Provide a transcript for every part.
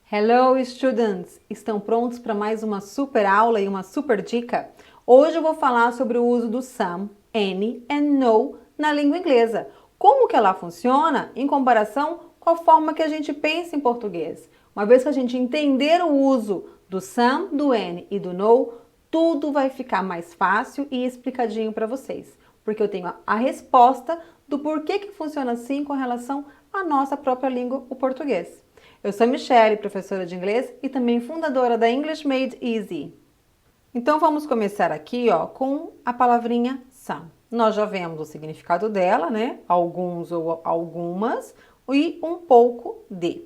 Hello, students! Estão prontos para mais uma super aula e uma super dica? Hoje eu vou falar sobre o uso do some, any and no na língua inglesa. Como que ela funciona em comparação com a forma que a gente pensa em português. Uma vez que a gente entender o uso do some, do any e do no, tudo vai ficar mais fácil e explicadinho para vocês. Porque eu tenho a resposta do porquê que funciona assim com relação à nossa própria língua, o português. Eu sou a Michelle, professora de inglês e também fundadora da English Made Easy. Então vamos começar aqui, com a palavrinha some. Nós já vemos o significado dela, né? Alguns ou algumas e um pouco de.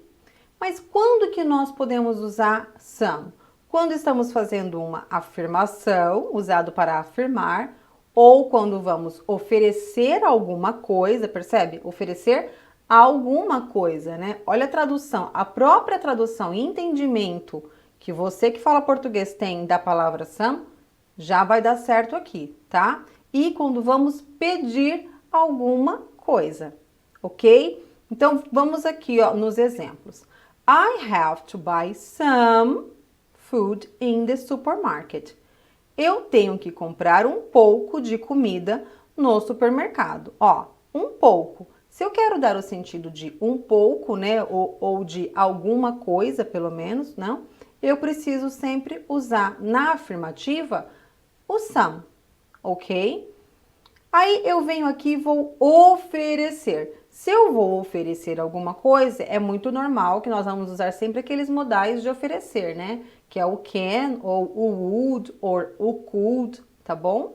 Mas quando que nós podemos usar some? Quando estamos fazendo uma afirmação, usado para afirmar, ou quando vamos oferecer alguma coisa, percebe? Oferecer alguma coisa, né? Olha a tradução, a própria tradução e entendimento que você que fala português tem da palavra some, já vai dar certo aqui, tá? E quando vamos pedir alguma coisa, ok? Então, vamos aqui, nos exemplos. I have to buy some food in the supermarket. Eu tenho que comprar um pouco de comida no supermercado. Um pouco. Se eu quero dar o sentido de um pouco, né, ou de alguma coisa, pelo menos, não, eu preciso sempre usar na afirmativa o some, ok? Aí eu venho aqui e vou oferecer. Se eu vou oferecer alguma coisa, é muito normal que nós vamos usar sempre aqueles modais de oferecer, né? Que é o can, ou o would, ou o could, tá bom?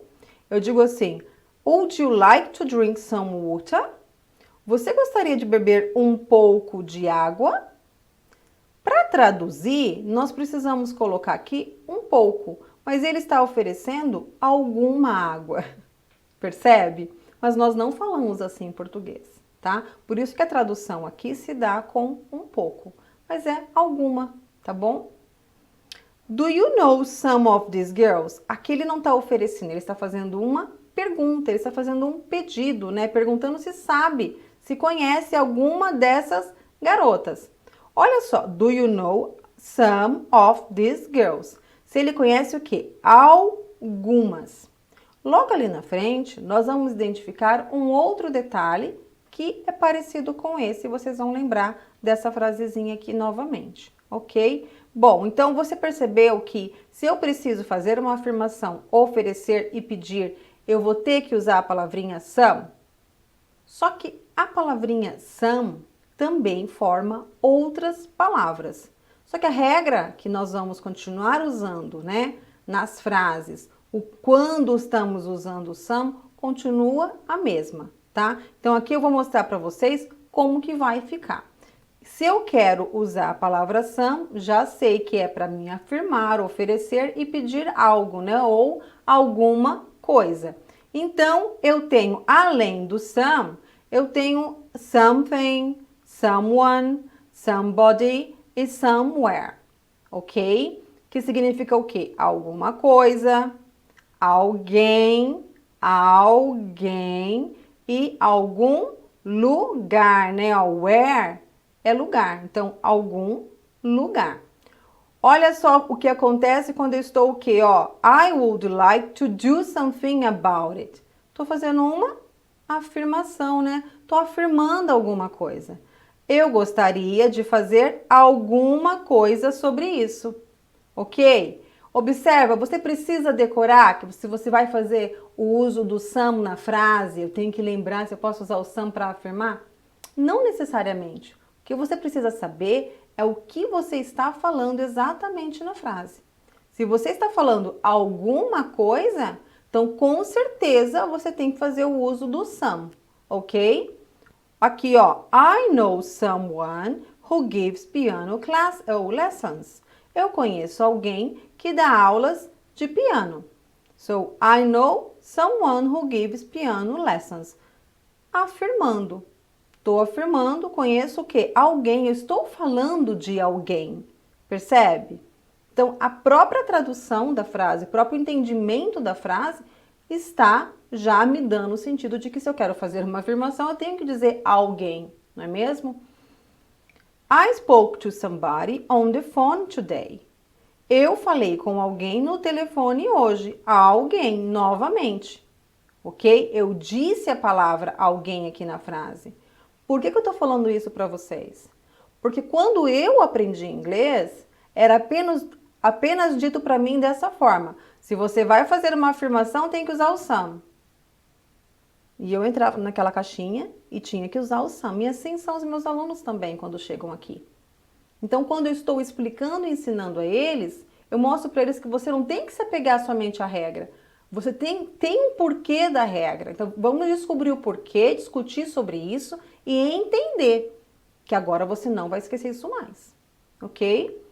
Eu digo assim, would you like to drink some water? Você gostaria de beber um pouco de água? Para traduzir, nós precisamos colocar aqui um pouco, mas ele está oferecendo alguma água. Percebe? Mas nós não falamos assim em português, tá? Por isso que a tradução aqui se dá com um pouco, mas é alguma, tá bom? Do you know some of these girls? Aqui ele não está oferecendo, ele está fazendo uma pergunta, ele está fazendo um pedido, né? Perguntando se sabe, se conhece alguma dessas garotas. Olha só, do you know some of these girls? Se ele conhece o quê? Algumas. Logo ali na frente, nós vamos identificar um outro detalhe que é parecido com esse, vocês vão lembrar dessa frasezinha aqui novamente, ok? Bom, então você percebeu que se eu preciso fazer uma afirmação, oferecer e pedir, eu vou ter que usar a palavrinha some? Só que a palavrinha some também forma outras palavras. Só que a regra que nós vamos continuar usando, né, nas frases, o quando estamos usando o some continua a mesma, tá? Então aqui eu vou mostrar para vocês como que vai ficar. Se eu quero usar a palavra some, já sei que é para mim afirmar, oferecer e pedir algo, né? Ou alguma coisa. Então, eu tenho, além do some, eu tenho something, someone, somebody e somewhere, ok? Que significa o quê? Alguma coisa, alguém e algum lugar, né? Where é lugar, então algum lugar. Olha só o que acontece quando eu estou o quê? I would like to do something about it. Estou fazendo uma afirmação, né? Estou afirmando alguma coisa. Eu gostaria de fazer alguma coisa sobre isso, ok? Observa, você precisa decorar que se você vai fazer o uso do some na frase, eu tenho que lembrar se eu posso usar o some para afirmar? Não necessariamente. O que você precisa saber é o que você está falando exatamente na frase. Se você está falando alguma coisa, então com certeza você tem que fazer o uso do some, ok? Aqui, I know someone who gives piano class ou lessons. Eu conheço alguém que dá aulas de piano. So, I know someone who gives piano lessons. Afirmando. Estou afirmando, conheço o quê? Alguém, eu estou falando de alguém, percebe? Então, a própria tradução da frase, o próprio entendimento da frase está já me dando o sentido de que se eu quero fazer uma afirmação, eu tenho que dizer alguém, não é mesmo? I spoke to somebody on the phone today. Eu falei com alguém no telefone hoje. Alguém, novamente. Ok? Eu disse a palavra alguém aqui na frase. Por que eu tô falando isso para vocês? Porque quando eu aprendi inglês, era apenas dito para mim dessa forma. Se você vai fazer uma afirmação, tem que usar o some. E eu entrava naquela caixinha e tinha que usar o some. E assim são os meus alunos também quando chegam aqui. Então, quando eu estou explicando e ensinando a eles, eu mostro para eles que você não tem que se apegar somente à regra. Você tem um porquê da regra. Então, vamos descobrir o porquê, discutir sobre isso e entender que agora você não vai esquecer isso mais. Ok?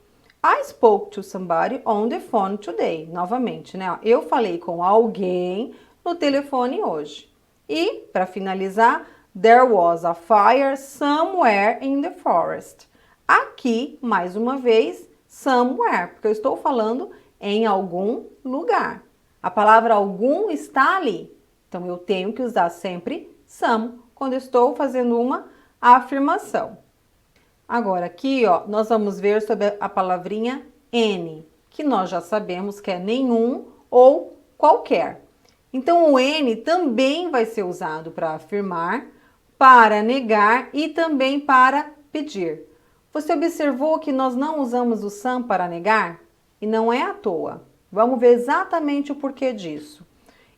I spoke to somebody on the phone today. Novamente, né? Eu falei com alguém no telefone hoje. E, para finalizar, there was a fire somewhere in the forest. Aqui, mais uma vez, somewhere, porque eu estou falando em algum lugar. A palavra algum está ali. Então, eu tenho que usar sempre some quando eu estou fazendo uma afirmação. Agora, aqui, ó, nós vamos ver sobre a palavrinha any, que nós já sabemos que é nenhum ou qualquer. Então, o any também vai ser usado para afirmar, para negar e também para pedir. Você observou que nós não usamos o some para negar? E não é à toa. Vamos ver exatamente o porquê disso.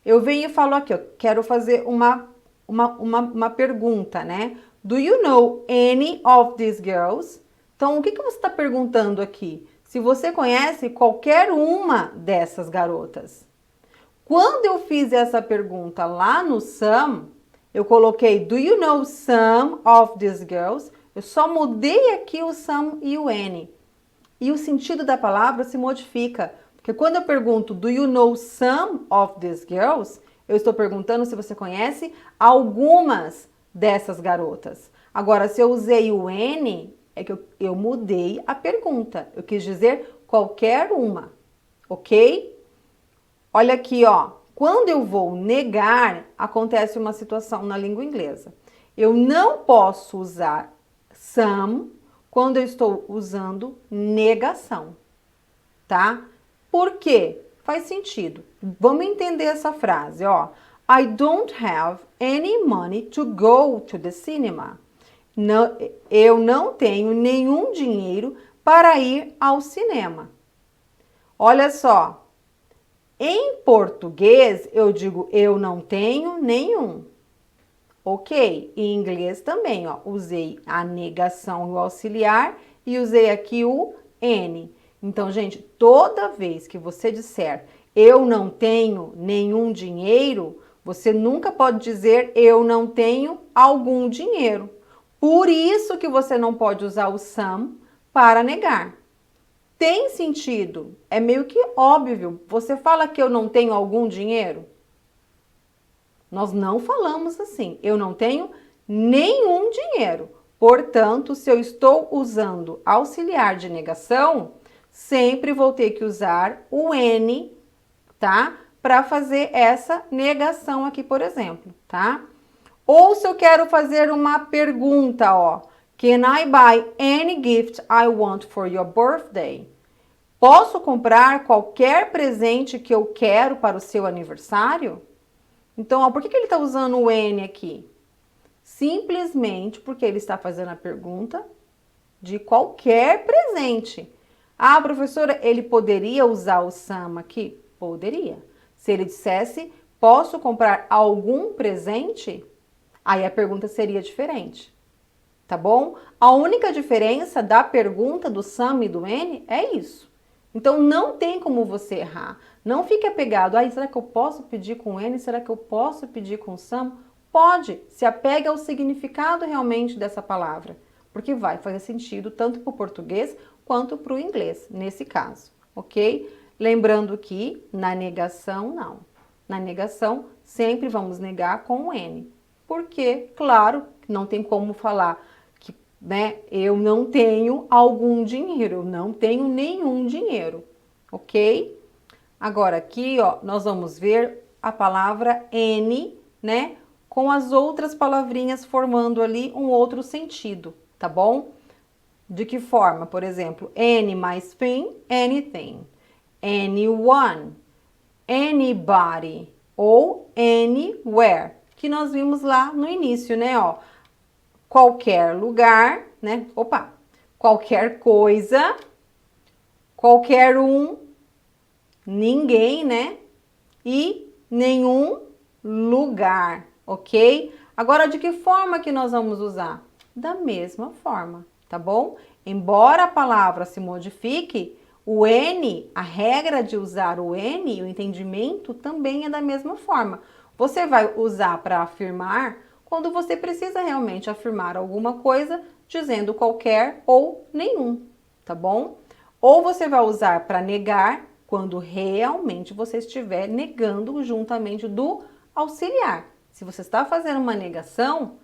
Eu venho e falo aqui, ó, quero fazer uma pergunta, né? Do you know any of these girls? Então, o que você está perguntando aqui? Se você conhece qualquer uma dessas garotas. Quando eu fiz essa pergunta lá no some, eu coloquei do you know some of these girls? Eu só mudei aqui o some e o any. E o sentido da palavra se modifica. Porque quando eu pergunto do you know some of these girls, eu estou perguntando se você conhece algumas dessas garotas. Agora, se eu usei o any, é que eu mudei a pergunta. Eu quis dizer qualquer uma, ok? Olha aqui, ó. Quando eu vou negar, acontece uma situação na língua inglesa. Eu não posso usar some quando eu estou usando negação, tá? Por quê? Faz sentido. Vamos entender essa frase, ó. I don't have any money to go to the cinema. Não, eu não tenho nenhum dinheiro para ir ao cinema. Olha só, em português eu digo eu não tenho nenhum. Ok? Em inglês também, ó, usei a negação e o auxiliar e usei aqui o any. Então, gente, toda vez que você disser eu não tenho nenhum dinheiro, você nunca pode dizer eu não tenho algum dinheiro. Por isso que você não pode usar o some para negar. Tem sentido, é meio que óbvio. Você fala que eu não tenho algum dinheiro? Nós não falamos assim. Eu não tenho nenhum dinheiro. Portanto, se eu estou usando auxiliar de negação, sempre vou ter que usar o any, tá? Para fazer essa negação aqui, por exemplo, tá? Ou se eu quero fazer uma pergunta, ó. Can I buy any gift I want for your birthday? Posso comprar qualquer presente que eu quero para o seu aniversário? Então, ó, por que ele está usando o any aqui? Simplesmente porque ele está fazendo a pergunta de qualquer presente. Ah, professora, ele poderia usar o some aqui? Poderia. Se ele dissesse, posso comprar algum presente? Aí a pergunta seria diferente, tá bom? A única diferença da pergunta do some e do any é isso. Então, não tem como você errar. Não fique apegado. Ah, será que eu posso pedir com any? Será que eu posso pedir com some? Pode. Se apegue ao significado realmente dessa palavra. Porque vai fazer sentido tanto para o português quanto para o inglês, nesse caso. Ok? Lembrando que na negação, não. Na negação, sempre vamos negar com o any. Porque, claro, não tem como falar que, né, eu não tenho algum dinheiro, eu não tenho nenhum dinheiro, ok? Agora aqui, ó, nós vamos ver a palavra any, né, com as outras palavrinhas formando ali um outro sentido, tá bom? De que forma? Por exemplo, any mais thing, anything. Anyone, anybody ou anywhere, que nós vimos lá no início, né? Ó, qualquer lugar, né? Opa, qualquer coisa, qualquer um, ninguém, né? E nenhum lugar, ok? Agora, de que forma que nós vamos usar? Da mesma forma, tá bom? Embora a palavra se modifique, o N, a regra de usar o N, o entendimento, também é da mesma forma. Você vai usar para afirmar quando você precisa realmente afirmar alguma coisa, dizendo qualquer ou nenhum, tá bom? Ou você vai usar para negar quando realmente você estiver negando juntamente do auxiliar. Se você está fazendo uma negação,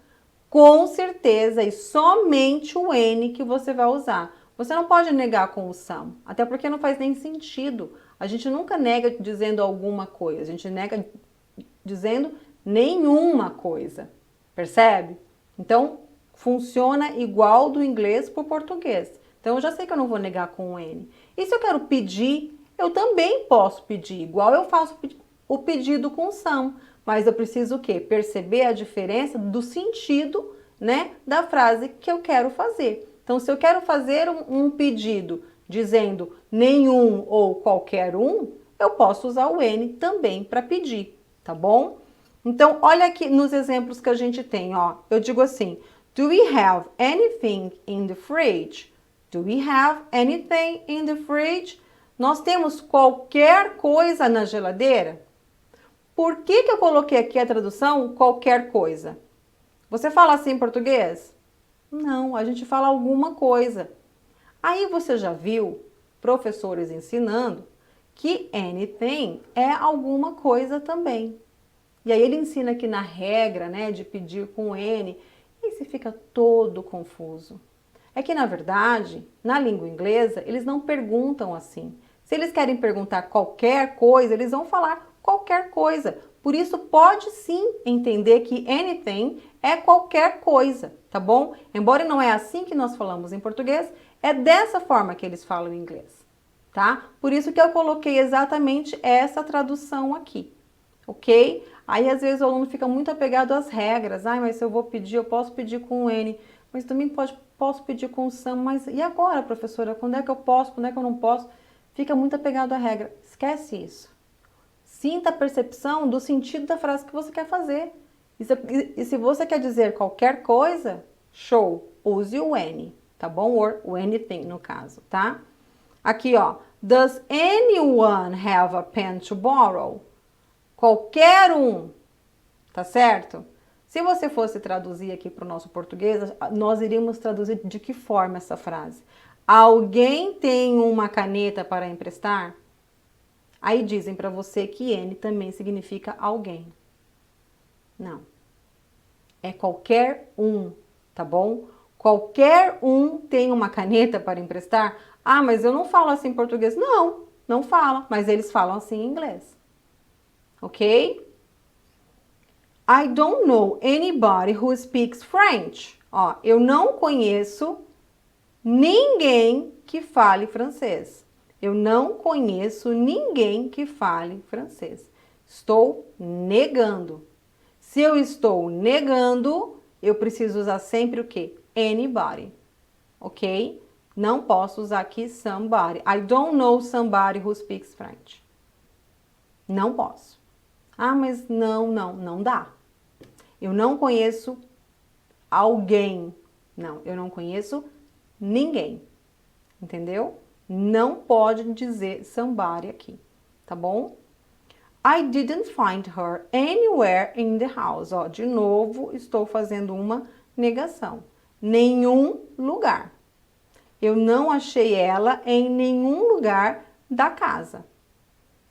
com certeza e somente o N que você vai usar. Você não pode negar com o some, até porque não faz nem sentido. A gente nunca nega dizendo alguma coisa, a gente nega dizendo nenhuma coisa, percebe? Então, funciona igual do inglês para o português. Então, eu já sei que eu não vou negar com o N. E se eu quero pedir, eu também posso pedir, igual eu faço o pedido com some. Mas eu preciso o quê? Perceber a diferença do sentido, né, da frase que eu quero fazer. Então, se eu quero fazer um pedido dizendo nenhum ou qualquer um, eu posso usar o N também para pedir, tá bom? Então, olha aqui nos exemplos que a gente tem, ó. Eu digo assim, do we have anything in the fridge? Do we have anything in the fridge? Nós temos qualquer coisa na geladeira? Por que eu coloquei aqui a tradução qualquer coisa? Você fala assim em português? Não, a gente fala alguma coisa. Aí você já viu professores ensinando que anything é alguma coisa também. E aí ele ensina aqui na regra, né, de pedir com N, e você fica todo confuso. É que, na verdade, na língua inglesa, eles não perguntam assim. Se eles querem perguntar qualquer coisa, eles vão falar qualquer coisa. Por isso, pode sim entender que anything é qualquer coisa, tá bom? Embora não é assim que nós falamos em português, é dessa forma que eles falam em inglês, tá? Por isso que eu coloquei exatamente essa tradução aqui, ok? Aí, às vezes, o aluno fica muito apegado às regras. Ai, mas se eu vou pedir, eu posso pedir com N. Mas também posso pedir com o some. Mas e agora, professora? Quando é que eu posso? Quando é que eu não posso? Fica muito apegado à regra. Esquece isso. Sinta a percepção do sentido da frase que você quer fazer. E se você quer dizer qualquer coisa, show, use o N, tá bom? Or o anything, no caso, tá? Aqui, ó. Does anyone have a pen to borrow? Qualquer um, tá certo? Se você fosse traduzir aqui para o nosso português, nós iríamos traduzir de que forma essa frase? Alguém tem uma caneta para emprestar? Aí dizem para você que N também significa alguém. Não. É qualquer um, tá bom? Qualquer um tem uma caneta para emprestar? Ah, mas eu não falo assim em português. Não, não fala, mas eles falam assim em inglês. Ok? I don't know anybody who speaks French. Ó, eu não conheço ninguém que fale francês. Eu não conheço ninguém que fale francês. Estou negando. Se eu estou negando, eu preciso usar sempre o quê? Anybody. Ok? Não posso usar aqui somebody. I don't know somebody who speaks French. Não posso. Ah, mas não dá. Eu não conheço alguém. Não, eu não conheço ninguém. Entendeu? Não pode dizer somebody aqui, tá bom? I didn't find her anywhere in the house. Ó, de novo, estou fazendo uma negação. Nenhum lugar. Eu não achei ela em nenhum lugar da casa.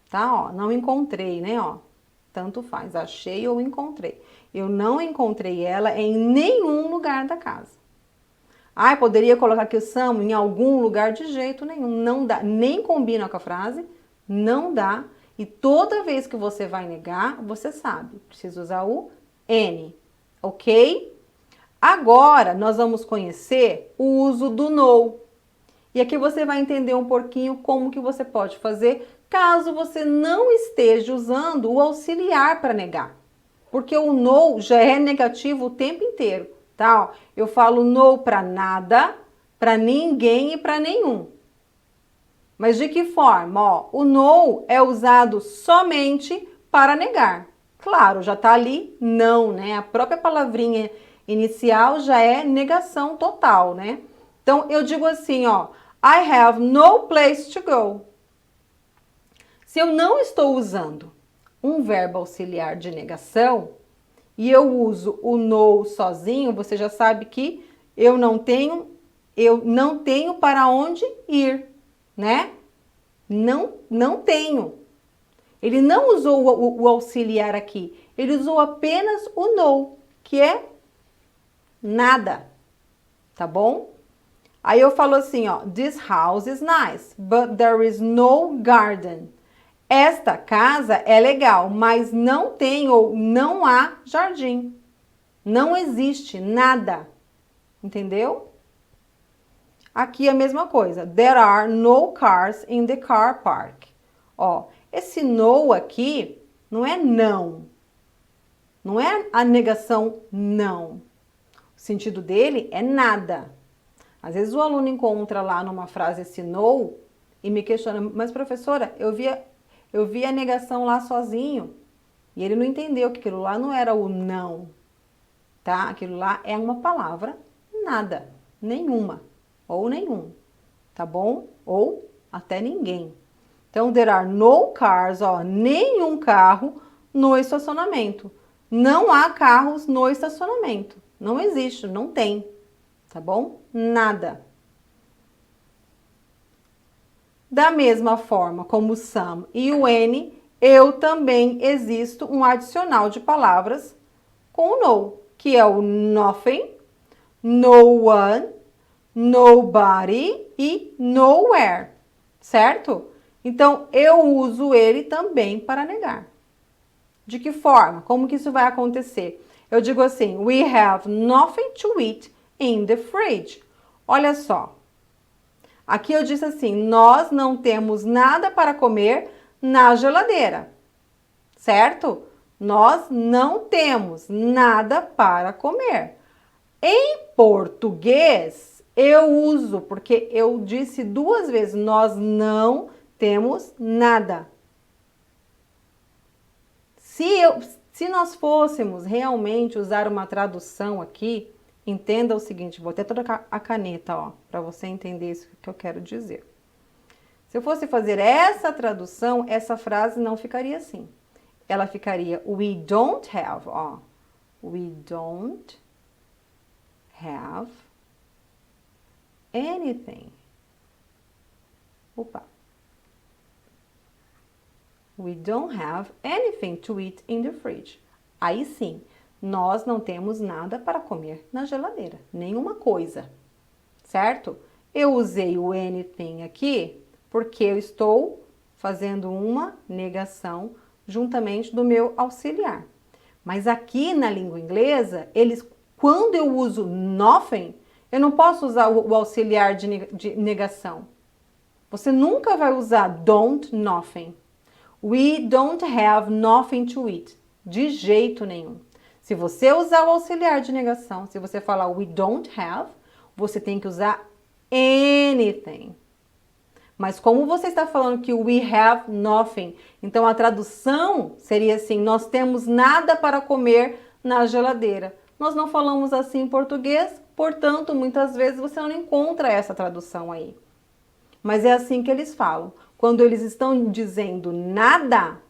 Tá? Ó, não encontrei, né? Ó, tanto faz, achei ou encontrei. Eu não encontrei ela em nenhum lugar da casa. Ah, poderia colocar aqui o some em algum lugar? De jeito nenhum, não dá, nem combina com a frase, não dá. E toda vez que você vai negar, você sabe, precisa usar o N, ok? Agora, nós vamos conhecer o uso do no. E aqui você vai entender um pouquinho como que você pode fazer caso você não esteja usando o auxiliar para negar. Porque o no já é negativo o tempo inteiro, tá? Eu falo no para nada, para ninguém e para nenhum. Mas de que forma? Ó, o no é usado somente para negar. Claro, já tá ali não, né? A própria palavrinha inicial já é negação total, né? Então eu digo assim, ó, I have no place to go. Se eu não estou usando um verbo auxiliar de negação e eu uso o no sozinho, você já sabe que eu não tenho para onde ir, né? Não tenho. Ele não usou o auxiliar aqui. Ele usou apenas o no, que é nada. Tá bom? Aí eu falo assim, ó. This house is nice, but there is no garden. Esta casa é legal, mas não tem ou não há jardim. Não existe nada. Entendeu? Aqui é a mesma coisa. There are no cars in the car park. Ó, esse no aqui não é não. Não é a negação não. O sentido dele é nada. Às vezes o aluno encontra lá numa frase esse no e me questiona, mas professora, eu vi a negação lá sozinho e ele não entendeu que aquilo lá não era o não, tá? Aquilo lá é uma palavra nada, nenhuma ou nenhum, tá bom? Ou até ninguém. Então, there are no cars, ó, nenhum carro no estacionamento. Não há carros no estacionamento. Não existe, não tem, tá bom? Nada. Da mesma forma como o some e o any, eu também existo um adicional de palavras com o no, que é o nothing, no one, nobody e nowhere, certo? Então, eu uso ele também para negar. De que forma? Como que isso vai acontecer? Eu digo assim, we have nothing to eat in the fridge. Olha só. Aqui eu disse assim, nós não temos nada para comer na geladeira. Certo? Nós não temos nada para comer. Em português, eu uso, porque eu disse duas vezes, nós não temos nada. Se nós fôssemos realmente usar uma tradução aqui, entenda o seguinte, vou até trocar a caneta, ó, para você entender isso que eu quero dizer. Se eu fosse fazer essa tradução, essa frase não ficaria assim. Ela ficaria we don't have, ó. We don't have anything. Opa. We don't have anything to eat in the fridge. Aí sim, nós não temos nada para comer na geladeira, nenhuma coisa, certo? Eu usei o anything aqui porque eu estou fazendo uma negação juntamente do meu auxiliar. Mas aqui na língua inglesa, quando eu uso nothing, eu não posso usar o auxiliar de negação. Você nunca vai usar don't, nothing. We don't have nothing to eat. De jeito nenhum. Se você usar o auxiliar de negação, se você falar we don't have, você tem que usar anything. Mas como você está falando que we have nothing, então a tradução seria assim, nós temos nada para comer na geladeira. Nós não falamos assim em português, portanto, muitas vezes você não encontra essa tradução aí. Mas é assim que eles falam. Quando eles estão dizendo nada,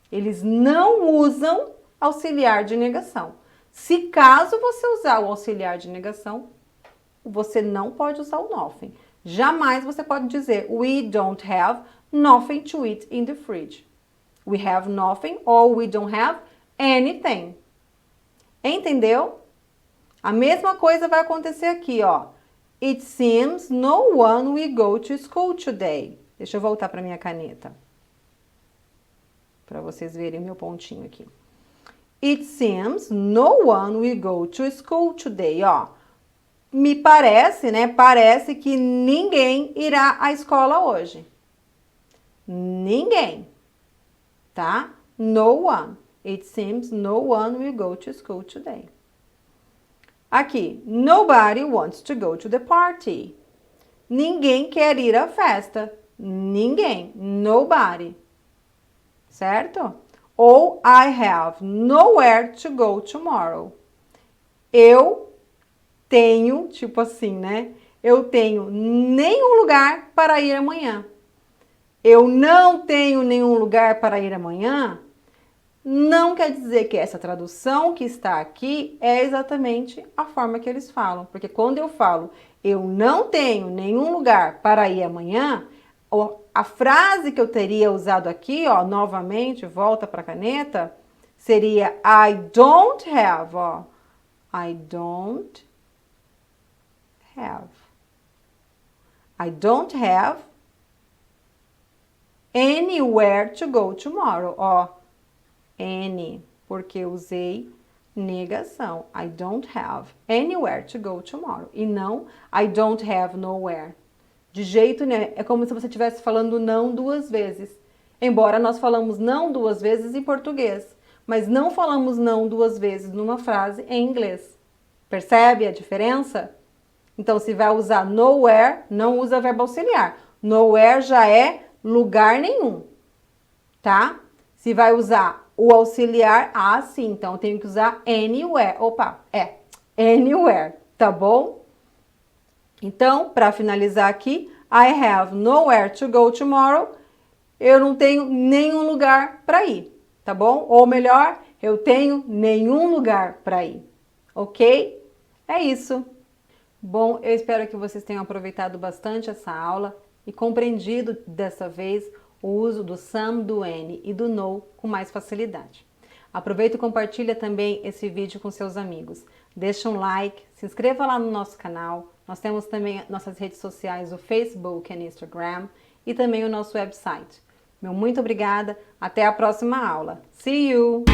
eles não usam auxiliar de negação. Se caso você usar o auxiliar de negação, você não pode usar o nothing. Jamais você pode dizer we don't have nothing to eat in the fridge. We have nothing or we don't have anything. Entendeu? A mesma coisa vai acontecer aqui, ó. It seems no one will go to school today. Deixa eu voltar para minha caneta. Para vocês verem meu pontinho aqui. It seems no one will go to school today. Ó, me parece, né? Parece que ninguém irá à escola hoje. Ninguém, tá? No one. It seems no one will go to school today. Aqui, nobody wants to go to the party. Ninguém quer ir à festa. Ninguém. Nobody. Certo? Ou I have nowhere to go tomorrow. Eu tenho, tipo assim, né? Eu tenho nenhum lugar para ir amanhã. Eu não tenho nenhum lugar para ir amanhã. Não quer dizer que essa tradução que está aqui é exatamente a forma que eles falam. Porque quando eu falo eu não tenho nenhum lugar para ir amanhã, a frase que eu teria usado aqui, ó, novamente, volta para a caneta, seria I don't have, ó. I don't have. I don't have anywhere to go tomorrow, ó. Any, porque eu usei negação. I don't have anywhere to go tomorrow. E não I don't have nowhere. De jeito nenhum. É como se você estivesse falando não duas vezes. Embora nós falamos não duas vezes em português. Mas não falamos não duas vezes numa frase em inglês. Percebe a diferença? Então, se vai usar nowhere, não usa verbo auxiliar. Nowhere já é lugar nenhum. Tá? Se vai usar o auxiliar, sim, então eu tenho que usar anywhere. Opa, anywhere, tá bom? Então, para finalizar aqui, I have nowhere to go tomorrow. Eu não tenho nenhum lugar para ir, tá bom? Ou melhor, eu tenho nenhum lugar para ir, ok? É isso. Bom, eu espero que vocês tenham aproveitado bastante essa aula e compreendido dessa vez o uso do some, do any e do no com mais facilidade. Aproveita e compartilha também esse vídeo com seus amigos. Deixa um like, se inscreva lá no nosso canal. Nós temos também nossas redes sociais, o Facebook e o Instagram e também o nosso website. Meu muito obrigada, até a próxima aula. See you!